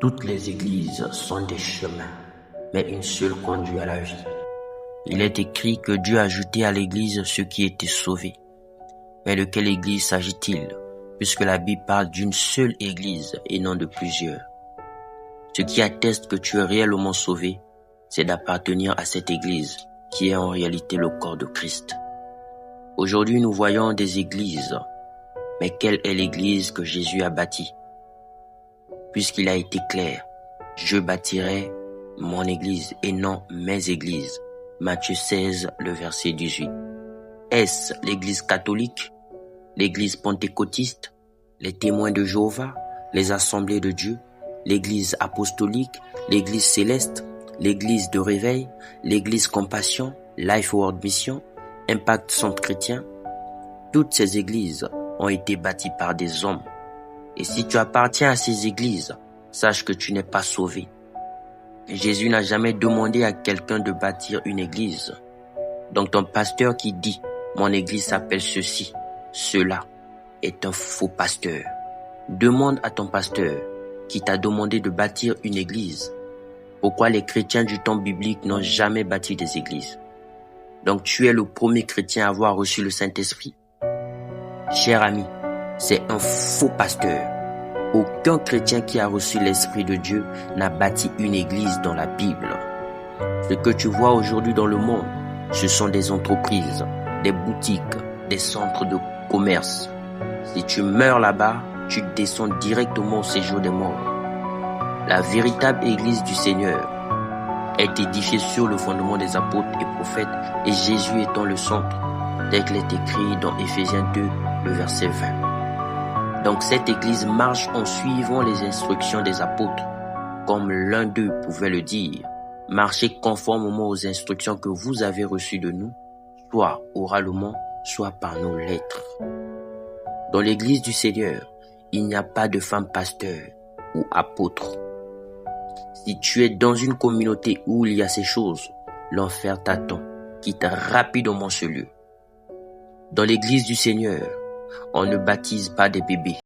Toutes les églises sont des chemins, mais une seule conduit à la vie. Il est écrit que Dieu a ajouté à l'église ceux qui étaient sauvés. Mais de quelle église s'agit-il, puisque la Bible parle d'une seule église et non de plusieurs? Ce qui atteste que tu es réellement sauvé, c'est d'appartenir à cette église, qui est en réalité le corps de Christ. Aujourd'hui, nous voyons des églises, mais quelle est l'église que Jésus a bâtie? Puisqu'il a été clair, je bâtirai mon église et non mes églises. Matthieu 16, le verset 18. Est-ce l'église catholique, l'église pentecôtiste, les témoins de Jéhovah, les assemblées de Dieu, l'église apostolique, l'église céleste, l'église de réveil, l'église compassion, Life World Mission, Impact Centre Chrétien? Toutes ces églises ont été bâties par des hommes. Et si tu appartiens à ces églises, sache que tu n'es pas sauvé. Jésus n'a jamais demandé à quelqu'un de bâtir une église. Donc ton pasteur qui dit « mon église s'appelle ceci, cela » est un faux pasteur. Demande à ton pasteur qui t'a demandé de bâtir une église. Pourquoi les chrétiens du temps biblique n'ont jamais bâti des églises? Donc tu es le premier chrétien à avoir reçu le Saint-Esprit? Cher ami, c'est un faux pasteur. Aucun chrétien qui a reçu l'Esprit de Dieu n'a bâti une église dans la Bible. Ce que tu vois aujourd'hui dans le monde, ce sont des entreprises, des boutiques, des centres de commerce. Si tu meurs là-bas, tu descends directement au séjour des morts. La véritable église du Seigneur est édifiée sur le fondement des apôtres et prophètes et Jésus étant le centre, tel qu'il est écrit dans Éphésiens 2, le verset 20. Donc cette église marche en suivant les instructions des apôtres, comme l'un d'eux pouvait le dire. Marchez conformément aux instructions que vous avez reçues de nous, soit oralement, soit par nos lettres. Dans l'église du Seigneur, il n'y a pas de femme pasteur ou apôtre. Si tu es dans une communauté où il y a ces choses, l'enfer t'attend, quitte rapidement ce lieu. Dans l'église du Seigneur, on ne baptise pas des bébés.